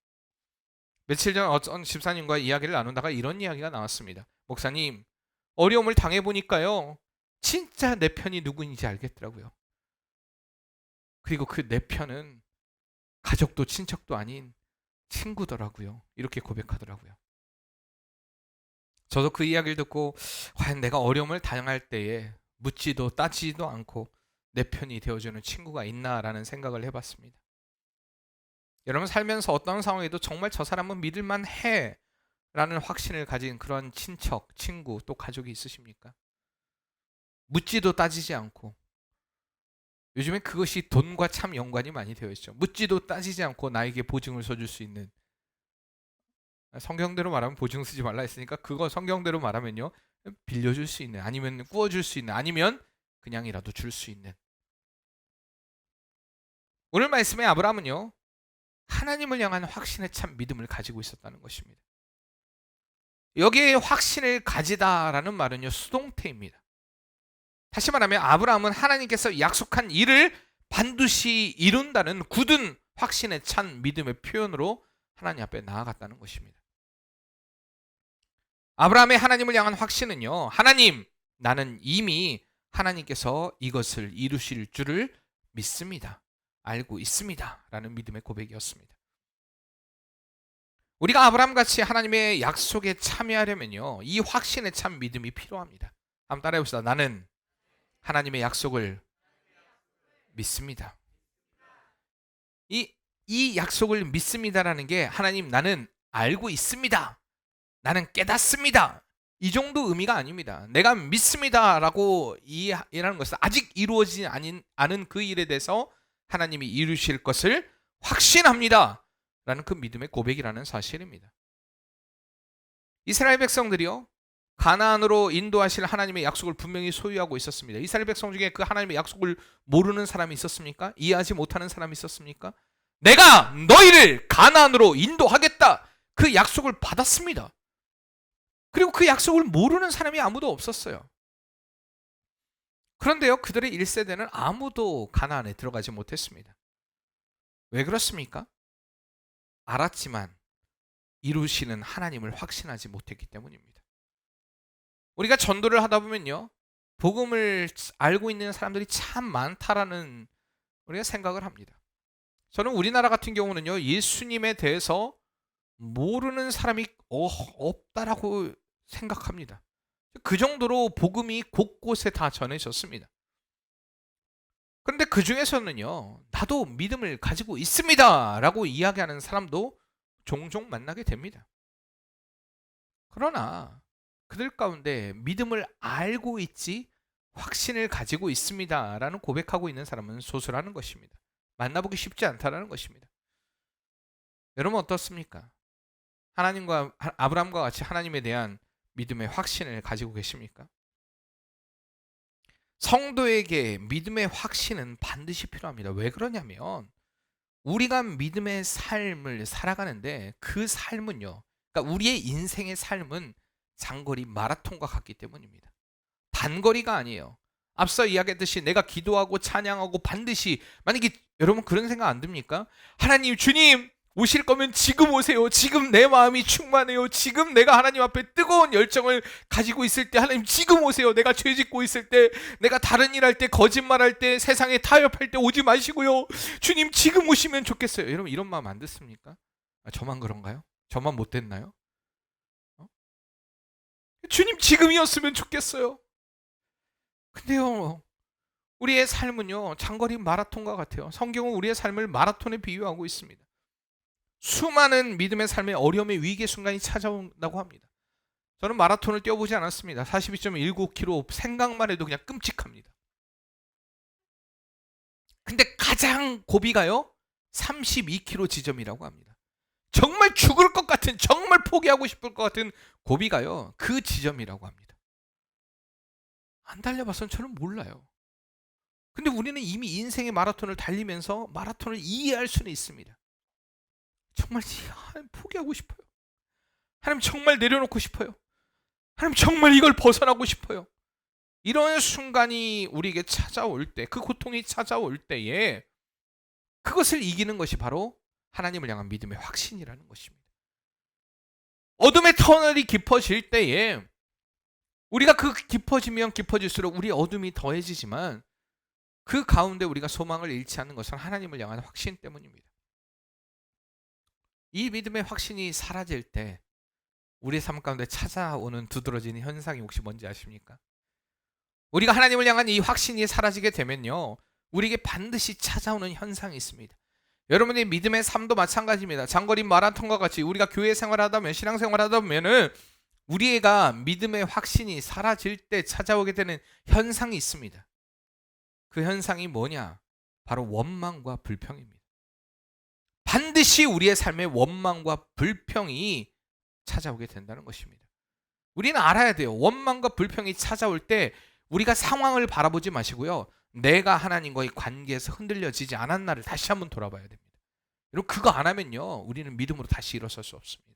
며칠 전 어떤 집사님과 이야기를 나누다가 이런 이야기가 나왔습니다. 목사님, 어려움을 당해보니까요, 진짜 내 편이 누구인지 알겠더라고요. 그리고 그 내 편은 가족도 친척도 아닌 친구더라고요. 이렇게 고백하더라고요. 저도 그 이야기를 듣고, 과연 내가 어려움을 당할 때에 묻지도 따지지도 않고 내 편이 되어주는 친구가 있나라는 생각을 해봤습니다. 여러분, 살면서 어떤 상황에도 정말 저 사람은 믿을만 해 라는 확신을 가진 그런 친척, 친구, 또 가족이 있으십니까? 묻지도 따지지 않고, 요즘엔 그것이 돈과 참 연관이 많이 되어 있죠. 묻지도 따지지 않고 나에게 보증을 서줄 수 있는, 성경대로 말하면 보증 쓰지 말라 했으니까 그거 성경대로 말하면요, 빌려줄 수 있는, 아니면 구워줄 수 있는, 아니면 그냥이라도 줄 수 있는. 오늘 말씀의 아브라함은요, 하나님을 향한 확신에 참 믿음을 가지고 있었다는 것입니다. 여기에 확신을 가지다라는 말은요, 수동태입니다. 다시 말하면 아브라함은 하나님께서 약속한 일을 반드시 이룬다는 굳은 확신에 찬 믿음의 표현으로 하나님 앞에 나아갔다는 것입니다. 아브라함의 하나님을 향한 확신은요, 하나님, 나는 이미 하나님께서 이것을 이루실 줄을 믿습니다. 알고 있습니다. 라는 믿음의 고백이었습니다. 우리가 아브라함같이 하나님의 약속에 참여하려면요, 이 확신에 찬 믿음이 필요합니다. 한번 따라해 봅시다. 나는 하나님의 약속을 믿습니다. 이 약속을 믿습니다라는 게, 하나님, 나는 알고 있습니다. 나는 깨닫습니다. 이 정도 의미가 아닙니다. 내가 믿습니다라고 이해하는 것은 아직 이루어지지 않은 그 일에 대해서 하나님이 이루실 것을 확신합니다. 라는 그 믿음의 고백이라는 사실입니다. 이스라엘 백성들이요, 가나안으로 인도하실 하나님의 약속을 분명히 소유하고 있었습니다. 이스라엘 백성 중에 그 하나님의 약속을 모르는 사람이 있었습니까? 이해하지 못하는 사람이 있었습니까? 내가 너희를 가나안으로 인도하겠다, 그 약속을 받았습니다. 그리고 그 약속을 모르는 사람이 아무도 없었어요. 그런데요, 그들의 1세대는 아무도 가나안에 들어가지 못했습니다. 왜 그렇습니까? 알았지만 이루시는 하나님을 확신하지 못했기 때문입니다. 우리가 전도를 하다 보면요, 복음을 알고 있는 사람들이 참 많다라는 우리가 생각을 합니다. 저는 우리나라 같은 경우는요, 예수님에 대해서 모르는 사람이 없다라고 생각합니다. 그 정도로 복음이 곳곳에 다 전해졌습니다. 그런데 그 중에서는요, 나도 믿음을 가지고 있습니다 라고 이야기하는 사람도 종종 만나게 됩니다. 그러나 그들 가운데 믿음을 알고 있지 확신을 가지고 있습니다 라는 고백하고 있는 사람은 소수라는 것입니다. 만나보기 쉽지 않다라는 것입니다. 여러분 어떻습니까? 하나님과, 아브라함과 같이 하나님에 대한 믿음의 확신을 가지고 계십니까? 성도에게 믿음의 확신은 반드시 필요합니다. 왜 그러냐면 우리가 믿음의 삶을 살아가는데 그 삶은요. 그러니까 우리의 인생의 삶은 장거리 마라톤과 같기 때문입니다. 단거리가 아니에요. 앞서 이야기했듯이 내가 기도하고 찬양하고 반드시 만약에 여러분 그런 생각 안 듭니까? 하나님 주님 오실 거면 지금 오세요. 지금 내 마음이 충만해요. 지금 내가 하나님 앞에 뜨거운 열정을 가지고 있을 때 하나님 지금 오세요. 내가 죄 짓고 있을 때 내가 다른 일 할 때 거짓말할 때 세상에 타협할 때 오지 마시고요. 주님 지금 오시면 좋겠어요. 여러분 이런 마음 안 듣습니까? 저만 그런가요? 저만 못됐나요? 주님 지금이었으면 좋겠어요. 근데요 우리의 삶은요 장거리 마라톤과 같아요. 성경은 우리의 삶을 마라톤에 비유하고 있습니다. 수많은 믿음의 삶의 어려움의 위기의 순간이 찾아온다고 합니다. 저는 마라톤을 뛰어보지 않았습니다. 42.19km 생각만 해도 그냥 끔찍합니다. 근데 가장 고비가요 32km 지점이라고 합니다. 정말 죽을 것 같은 정말 포기하고 싶을 것 같은 고비가요 그 지점이라고 합니다. 안 달려봐서는 저는 몰라요. 근데 우리는 이미 인생의 마라톤을 달리면서 마라톤을 이해할 수는 있습니다. 정말 하나님 포기하고 싶어요. 하나님 정말 내려놓고 싶어요. 하나님 정말 이걸 벗어나고 싶어요. 이런 순간이 우리에게 찾아올 때, 그 고통이 찾아올 때에 그것을 이기는 것이 바로 하나님을 향한 믿음의 확신이라는 것입니다. 어둠의 터널이 깊어질 때에 우리가 그 깊어지면 깊어질수록 우리 어둠이 더해지지만 그 가운데 우리가 소망을 잃지 않는 것은 하나님을 향한 확신 때문입니다. 이 믿음의 확신이 사라질 때 우리의 삶 가운데 찾아오는 두드러지는 현상이 혹시 뭔지 아십니까? 우리가 하나님을 향한 이 확신이 사라지게 되면요 우리에게 반드시 찾아오는 현상이 있습니다. 여러분의 믿음의 삶도 마찬가지입니다. 장거리 마라톤과 같이 우리가 교회 생활하다 보면 신앙생활하다 보면은 우리가 믿음의 확신이 사라질 때 찾아오게 되는 현상이 있습니다. 그 현상이 뭐냐? 바로 원망과 불평입니다. 반드시 우리의 삶에 원망과 불평이 찾아오게 된다는 것입니다. 우리는 알아야 돼요. 원망과 불평이 찾아올 때 우리가 상황을 바라보지 마시고요. 내가 하나님과의 관계에서 흔들려지지 않았나를 다시 한번 돌아봐야 됩니다. 여러분 그거 안 하면요. 우리는 믿음으로 다시 일어설 수 없습니다.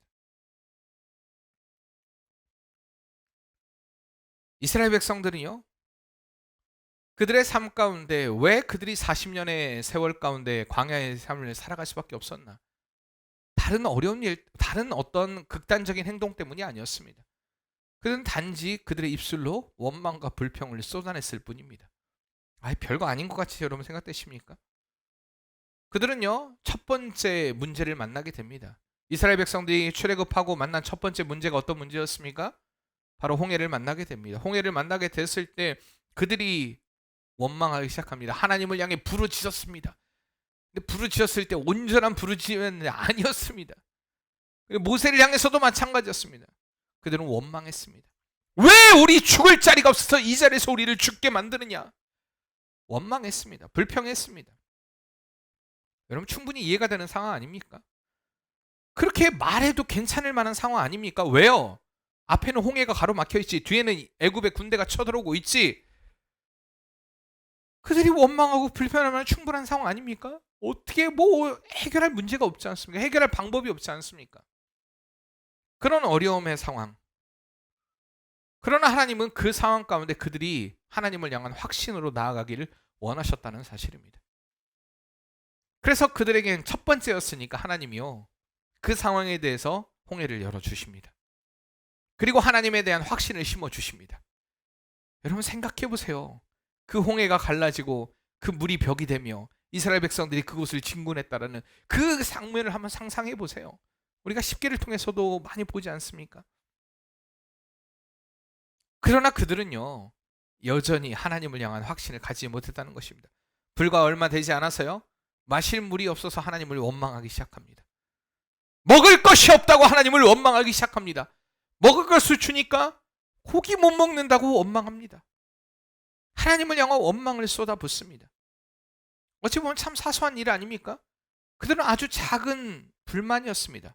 이스라엘 백성들은요. 그들의 삶 가운데 왜 그들이 40년의 세월 가운데 광야의 삶을 살아갈 수밖에 없었나? 다른 어려운 일, 다른 어떤 극단적인 행동 때문이 아니었습니다. 그들은 단지 그들의 입술로 원망과 불평을 쏟아냈을 뿐입니다. 별거 아닌 것 같이 여러분 생각되십니까? 그들은요 첫 번째 문제를 만나게 됩니다. 이스라엘 백성들이 출애굽하고 만난 첫 번째 문제가 어떤 문제였습니까? 바로 홍해를 만나게 됩니다. 홍해를 만나게 됐을 때 그들이 원망하기 시작합니다. 하나님을 향해 부르짖었습니다. 근데 부르짖었을 때 온전한 부르짖음은 아니었습니다. 모세를 향해서도 마찬가지였습니다. 그들은 원망했습니다. 왜 우리 죽을 자리가 없어서 이 자리에서 우리를 죽게 만드느냐? 원망했습니다. 불평했습니다. 여러분 충분히 이해가 되는 상황 아닙니까? 그렇게 말해도 괜찮을 만한 상황 아닙니까? 왜요? 앞에는 홍해가 가로막혀 있지, 뒤에는 애굽의 군대가 쳐들어오고 있지. 그들이 원망하고 불평하면 충분한 상황 아닙니까? 어떻게 해결할 문제가 없지 않습니까? 해결할 방법이 없지 않습니까? 그런 어려움의 상황. 그러나 하나님은 그 상황 가운데 그들이 하나님을 향한 확신으로 나아가기를 원하셨다는 사실입니다. 그래서 그들에겐 첫 번째였으니까 하나님이요 그 상황에 대해서 홍해를 열어주십니다. 그리고 하나님에 대한 확신을 심어주십니다. 여러분 생각해 보세요. 그 홍해가 갈라지고 그 물이 벽이 되며 이스라엘 백성들이 그곳을 진군했다라는 그 장면을 한번 상상해 보세요. 우리가 십계를 통해서도 많이 보지 않습니까? 그러나 그들은요 여전히 하나님을 향한 확신을 가지지 못했다는 것입니다. 불과 얼마 되지 않아서요 마실 물이 없어서 하나님을 원망하기 시작합니다. 먹을 것이 없다고 하나님을 원망하기 시작합니다. 먹을 것을 주니까 고기 못 먹는다고 원망합니다. 하나님을 향한 원망을 쏟아붓습니다. 어찌 보면 참 사소한 일 아닙니까? 그들은 아주 작은 불만이었습니다.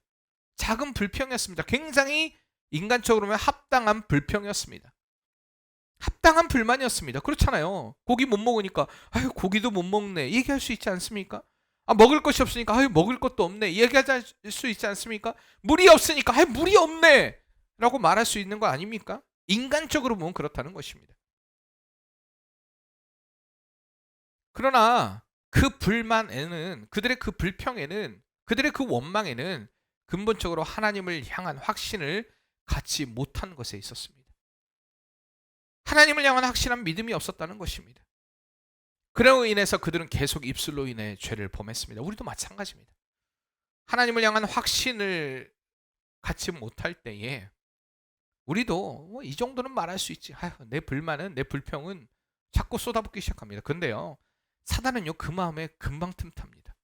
작은 불평이었습니다. 굉장히 인간적으로 보면 합당한 불평이었습니다. 합당한 불만이었습니다. 그렇잖아요. 고기 못 먹으니까 아유 고기도 못 먹네 얘기할 수 있지 않습니까? 아 먹을 것이 없으니까 아유 먹을 것도 없네 얘기할 수 있지 않습니까? 물이 없으니까 아유 물이 없네 라고 말할 수 있는 거 아닙니까? 인간적으로 보면 그렇다는 것입니다. 그러나 그 불만에는 그들의 그 불평에는 그들의 그 원망에는 근본적으로 하나님을 향한 확신을 갖지 못한 것에 있었습니다. 하나님을 향한 확실한 믿음이 없었다는 것입니다. 그로 인해서 그들은 계속 입술로 인해 죄를 범했습니다. 우리도 마찬가지입니다. 하나님을 향한 확신을 갖지 못할 때에 우리도 뭐 이 정도는 말할 수 있지. 아유, 내 불만은 내 불평은 자꾸 쏟아붓기 시작합니다. 근데요. 사단은요. 그 마음에 금방 틈탑니다.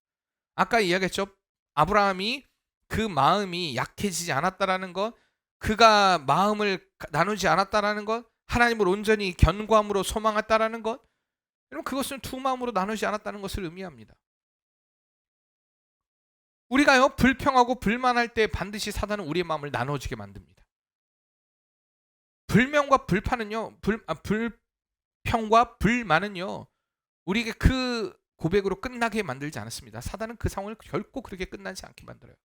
아까 이야기했죠. 아브라함이 그 마음이 약해지지 않았다라는 것, 그가 마음을 나누지 않았다라는 것, 하나님을 온전히 견고함으로 소망했다라는 것, 여러분 그것은 두 마음으로 나누지 않았다는 것을 의미합니다. 우리가요 불평하고 불만할 때 반드시 사단은 우리의 마음을 나눠지게 만듭니다. 불명과 불판은요, 불평과 불만은요, 우리에게 그 고백으로 끝나게 만들지 않았습니다. 사단은 그 상황을 결코 그렇게 끝나지 않게 만들어요.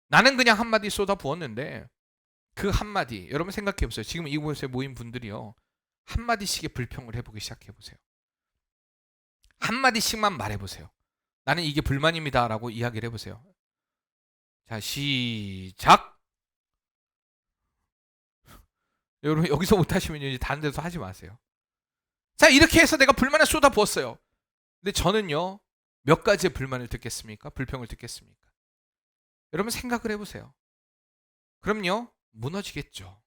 나는 그냥 한마디 쏟아 부었는데 그 한마디, 여러분 생각해 보세요. 지금 이곳에 모인 분들이요, 한마디씩의 불평을 해보기 시작해 보세요. 한마디씩만 말해보세요. 나는 이게 불만입니다 라고 이야기를 해보세요. 자 시작. 여러분 여기서 못하시면 이제 다른 데서 하지 마세요. 자 이렇게 해서 내가 불만을 쏟아 부었어요. 근데 저는요 몇 가지의 불만을 듣겠습니까? 불평을 듣겠습니까? 여러분 생각을 해보세요. 그럼요 무너지겠죠.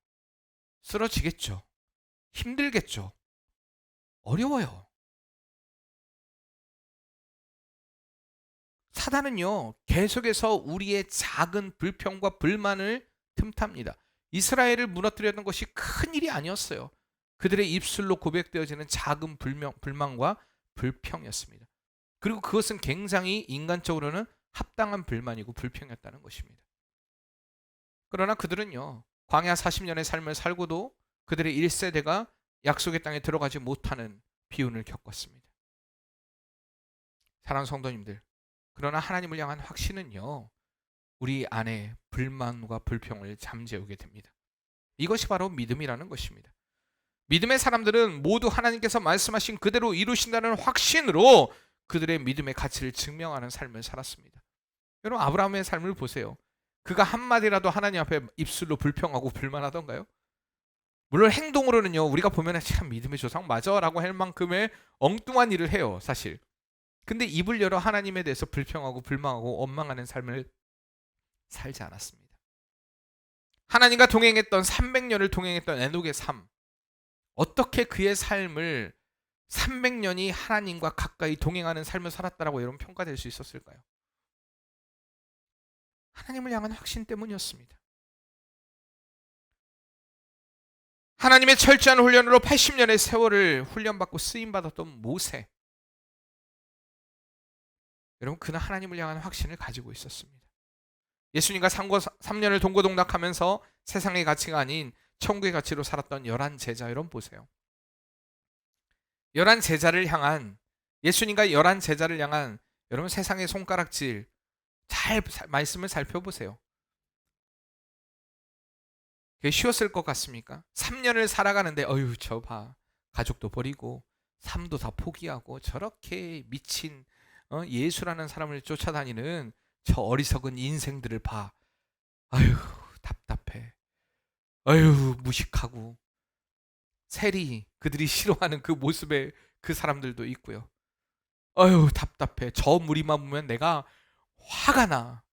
쓰러지겠죠. 힘들겠죠. 어려워요. 사단은요 계속해서 우리의 작은 불평과 불만을 틈탑니다. 이스라엘을 무너뜨렸던 것이 큰 일이 아니었어요. 그들의 입술로 고백되어지는 작은 불만과 불평이었습니다. 그리고 그것은 굉장히 인간적으로는 합당한 불만이고 불평이었다는 것입니다. 그러나 그들은요 광야 40년의 삶을 살고도 그들의 1세대가 약속의 땅에 들어가지 못하는 비운을 겪었습니다. 사랑하는 성도님들, 그러나 하나님을 향한 확신은요 우리 안에 불만과 불평을 잠재우게 됩니다. 이것이 바로 믿음이라는 것입니다. 믿음의 사람들은 모두 하나님께서 말씀하신 그대로 이루신다는 확신으로 그들의 믿음의 가치를 증명하는 삶을 살았습니다. 여러분 아브라함의 삶을 보세요. 그가 한마디라도 하나님 앞에 입술로 불평하고 불만하던가요? 물론 행동으로는요 우리가 보면 참 믿음의 조상 맞아 라고 할 만큼의 엉뚱한 일을 해요 사실. 근데 입을 열어 하나님에 대해서 불평하고 불망하고 원망하는 삶을 살지 않았습니다. 하나님과 동행했던 300년을 동행했던 에녹의 삶, 어떻게 그의 삶을 300년이 하나님과 가까이 동행하는 삶을 살았다라고 여러분 평가될 수 있었을까요? 하나님을 향한 확신 때문이었습니다. 하나님의 철저한 훈련으로 80년의 세월을 훈련받고 쓰임받았던 모세, 여러분 그는 하나님을 향한 확신을 가지고 있었습니다. 예수님과 3년을 동고동락하면서 세상의 가치가 아닌 천국의 가치로 살았던 11제자 여러분 보세요. 11제자를 향한, 예수님과 11제자를 향한 여러분 세상의 손가락질 잘 말씀을 살펴보세요. 그게 쉬웠을 것 같습니까? 3년을 살아가는데 어휴 저 봐 가족도 버리고 삶도 다 포기하고 저렇게 미친 예수라는 사람을 쫓아다니는 저 어리석은 인생들을 봐. 아유 답답해. 아유 무식하고 세리 그들이 싫어하는 그 모습에 그 사람들도 있고요. 아유 답답해. 저 무리만 보면 내가 화가 나.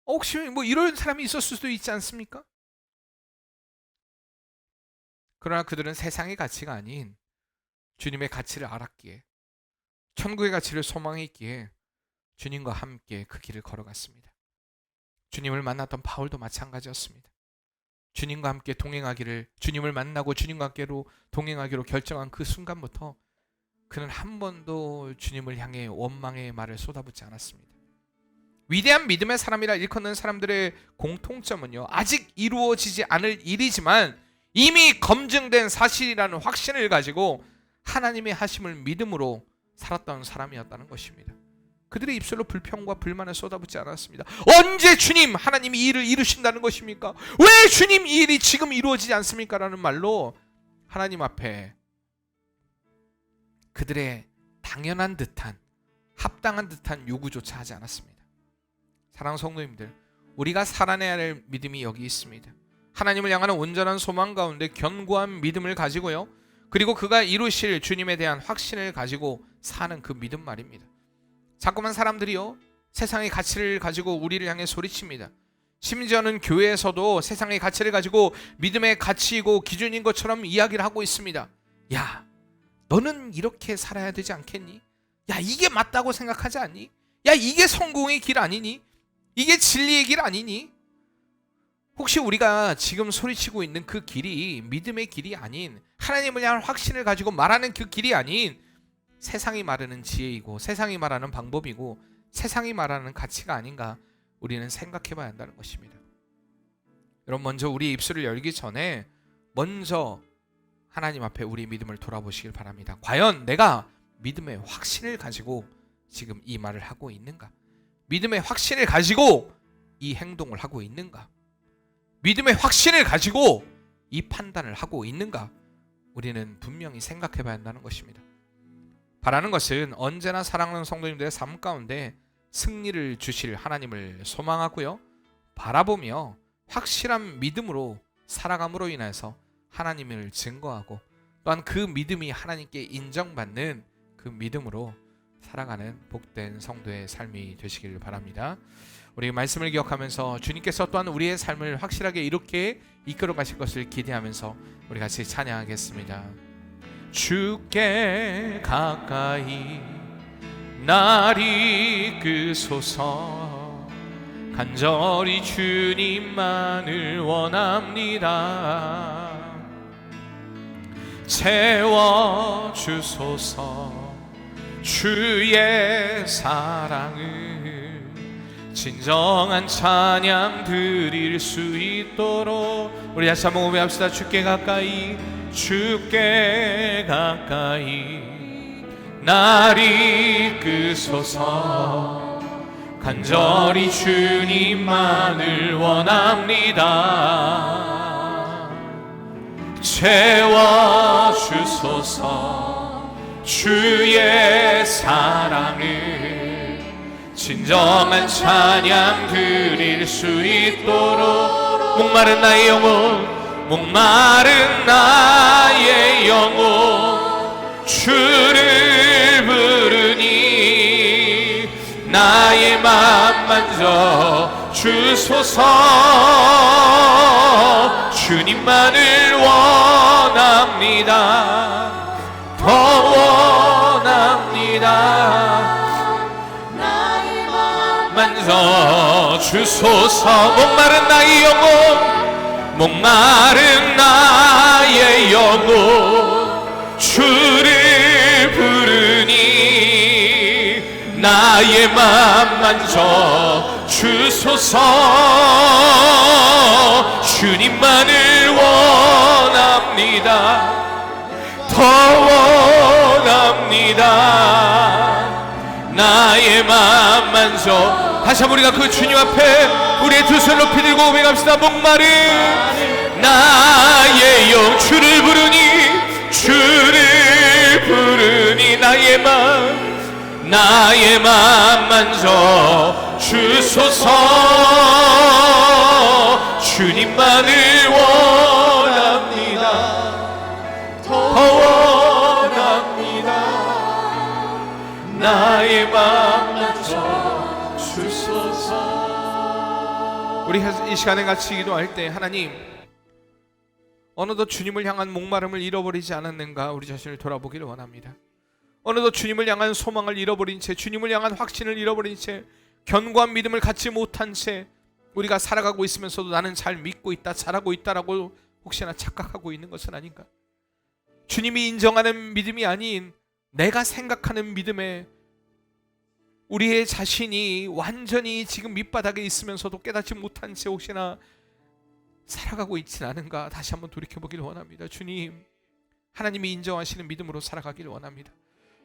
혹시 뭐 이런 사람이 있었을 수도 있지 않습니까? 그러나 그들은 세상의 가치가 아닌 주님의 가치를 알았기에, 천국의 가치를 소망했기에 주님과 함께 그 길을 걸어갔습니다. 주님을 만났던 바울도 마찬가지였습니다. 주님과 함께 동행하기를, 주님을 만나고 주님과 함께로 동행하기로 결정한 그 순간부터 그는 한 번도 주님을 향해 원망의 말을 쏟아붓지 않았습니다. 위대한 믿음의 사람이라 일컫는 사람들의 공통점은요, 아직 이루어지지 않을 일이지만 이미 검증된 사실이라는 확신을 가지고 하나님의 하심을 믿음으로 살았던 사람이었다는 것입니다. 그들의 입술로 불평과 불만을 쏟아붓지 않았습니다. 언제 주님 하나님이 이 일을 이루신다는 것입니까? 왜 주님 이 일이 지금 이루어지지 않습니까? 라는 말로 하나님 앞에 그들의 당연한 듯한 합당한 듯한 요구조차 하지 않았습니다. 사랑하는 성도님들, 우리가 살아내야 할 믿음이 여기 있습니다. 하나님을 향하는 온전한 소망 가운데 견고한 믿음을 가지고요, 그리고 그가 이루실 주님에 대한 확신을 가지고 사는 그 믿음 말입니다. 자꾸만 사람들이요, 세상의 가치를 가지고 우리를 향해 소리칩니다. 심지어는 교회에서도 세상의 가치를 가지고 믿음의 가치이고 기준인 것처럼 이야기를 하고 있습니다. 야, 너는 이렇게 살아야 되지 않겠니? 야, 이게 맞다고 생각하지 않니? 야, 이게 성공의 길 아니니? 이게 진리의 길 아니니? 혹시 우리가 지금 소리치고 있는 그 길이 믿음의 길이 아닌, 하나님을 향한 확신을 가지고 말하는 그 길이 아닌, 세상이 말하는 지혜이고 세상이 말하는 방법이고 세상이 말하는 가치가 아닌가, 우리는 생각해 봐야 한다는 것입니다. 여러분, 먼저 우리 입술을 열기 전에 먼저 하나님 앞에 우리 믿음을 돌아보시길 바랍니다. 과연 내가 믿음의 확신을 가지고 지금 이 말을 하고 있는가? 믿음의 확신을 가지고 이 행동을 하고 있는가? 믿음의 확신을 가지고 이 판단을 하고 있는가? 우리는 분명히 생각해 봐야 한다는 것입니다. 바라는 것은 언제나 사랑하는 성도님들의 삶 가운데 승리를 주실 하나님을 소망하고요, 바라보며 확실한 믿음으로 살아감으로 인해서 하나님을 증거하고, 또한 그 믿음이 하나님께 인정받는 그 믿음으로 살아가는 복된 성도의 삶이 되시길 바랍니다. 우리 말씀을 기억하면서 주님께서 또한 우리의 삶을 확실하게 이렇게 이끌어 가실 것을 기대하면서 우리 같이 찬양하겠습니다. 주께 가까이 날 이끄소서, 간절히 주님만을 원합니다. 채워주소서 주의 사랑을, 진정한 찬양 드릴 수 있도록 우리 다시 한번 고백합시다. 주께 가까이, 주께 가까이 날 이끄소서, 간절히 주님만을 원합니다. 채워주소서 주의 사랑을, 진정한 찬양 드릴 수 있도록. 목마른 나의 영혼, 목마른 나의 영혼, 주를 부르니 나의 맘 만져 주소서. 주님만을 원합니다. 더 원합니다. 만져 주소서. 목마른 나의 영혼, 목마른 나의 영혼, 주를 부르니 나의 맘 만져 주소서. 주님만을 원합니다. 더 원합니다. 나의 맘 만져. 다시 한번 우리가 그 주님 앞에 우리의 두 손 높이 들고 고백합시다. 목마른 나의 영, 주를 부르니, 주를 부르니 나의 맘 만져 주소서. 주님만을 원합니다. 더 원합니다. 나의 맘 만져 주소서. 우리 이 시간에 같이 기도할 때, 하나님, 어느덧 주님을 향한 목마름을 잃어버리지 않았는가 우리 자신을 돌아보기를 원합니다. 어느덧 주님을 향한 소망을 잃어버린 채, 주님을 향한 확신을 잃어버린 채, 견고한 믿음을 갖지 못한 채 우리가 살아가고 있으면서도 나는 잘 믿고 있다, 잘하고 있다라고 혹시나 착각하고 있는 것은 아닌가? 주님이 인정하는 믿음이 아닌 내가 생각하는 믿음에 우리의 자신이 완전히 지금 밑바닥에 있으면서도 깨닫지 못한 채 혹시나 살아가고 있지는 않은가 다시 한번 돌이켜보길 원합니다. 주님, 하나님이 인정하시는 믿음으로 살아가길 원합니다.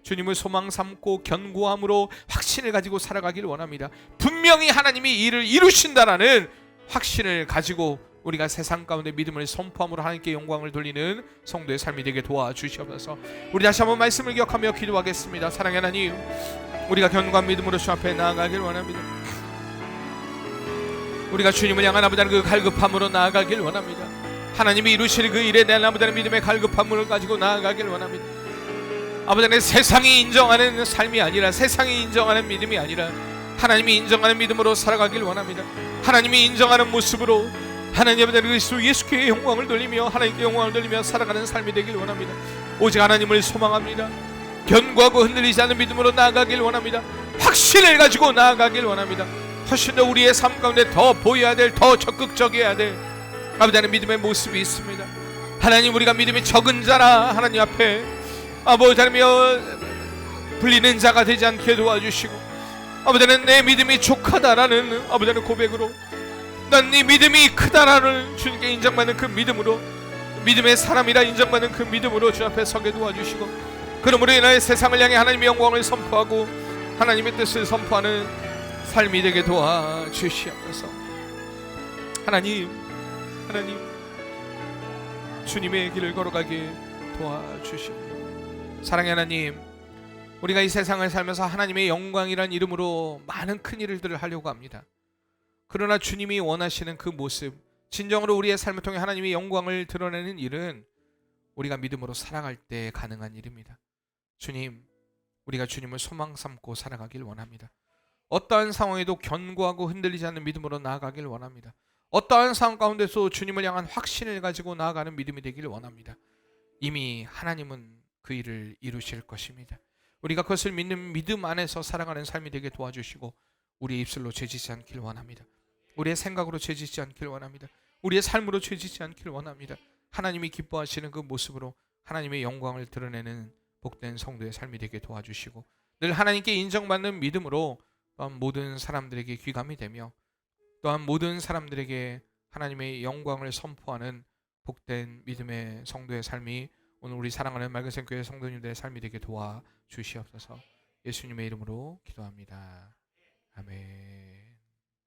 주님을 소망 삼고 견고함으로 확신을 가지고 살아가길 원합니다. 분명히 하나님이 이 일을 이루신다라는 확신을 가지고 우리가 세상 가운데 믿음을 선포함으로 하나님께 영광을 돌리는 성도의 삶이 되게 도와주시옵소서. 우리 다시 한번 말씀을 기억하며 기도하겠습니다. 사랑의 하나님, 우리가 견고한 믿음으로 주 앞에 나아가길 원합니다. 우리가 주님을 향한 아버지 하나님 그 갈급함으로 나아가길 원합니다. 하나님이 이루실 그 일에 대한 아버지 하나님 믿음의 갈급함을 가지고 나아가길 원합니다. 아버지 하나님, 세상이 인정하는 삶이 아니라, 세상이 인정하는 믿음이 아니라 하나님이 인정하는 믿음으로 살아가길 원합니다. 하나님이 인정하는 모습으로 하나님 아버지 그리스도 예수께 영광을 돌리며 하나님께 영광을 돌리며 살아가는 삶이 되길 원합니다. 오직 하나님을 소망합니다. 견고하고 흔들리지 않는 믿음으로 나아가길 원합니다. 확신을 가지고 나아가길 원합니다. 훨씬 더 우리의 삶 가운데 더 보여야 될, 더 적극적이어야 될 아버지 하나님 믿음의 모습이 있습니다. 하나님, 우리가 믿음이 적은 자라 하나님 앞에 아버지 하나님이여 불리는 자가 되지 않게 도와주시고, 아버지 하나님 내 믿음이 족하다라는 아버지 하나님 고백으로, 난 네 믿음이 크다라는 주님께 인정받는 그 믿음으로, 믿음의 사람이라 인정받는 그 믿음으로 주 앞에 서게 도와주시고, 그러므로 인하여 세상을 향해 하나님의 영광을 선포하고 하나님의 뜻을 선포하는 삶이 되게 도와주시옵소서. 하나님, 주님의 길을 걸어가게 도와주시옵소서. 사랑의 하나님, 우리가 이 세상을 살면서 하나님의 영광이란 이름으로 많은 큰 일들을 하려고 합니다. 그러나 주님이 원하시는 그 모습, 진정으로 우리의 삶을 통해 하나님의 영광을 드러내는 일은 우리가 믿음으로 살아갈 때 가능한 일입니다. 주님, 우리가 주님을 소망 삼고 살아가길 원합니다. 어떠한 상황에도 견고하고 흔들리지 않는 믿음으로 나아가길 원합니다. 어떠한 상황 가운데서 주님을 향한 확신을 가지고 나아가는 믿음이 되길 원합니다. 이미 하나님은 그 일을 이루실 것입니다. 우리가 그것을 믿는 믿음 안에서 살아가는 삶이 되게 도와주시고, 우리의 입술로 죄짓지 않길 원합니다. 우리의 생각으로 죄짓지 않길 원합니다. 우리의 삶으로 죄짓지 않길 원합니다. 하나님이 기뻐하시는 그 모습으로 하나님의 영광을 드러내는 복된 성도의 삶이 되게 도와주시고, 늘 하나님께 인정받는 믿음으로 또한 모든 사람들에게 귀감이 되며, 또한 모든 사람들에게 하나님의 영광을 선포하는 복된 믿음의 성도의 삶이 오늘 우리 사랑하는 맑은 교회 성도님들의 삶이 되게 도와주시옵소서. 예수님의 이름으로 기도합니다. 아멘.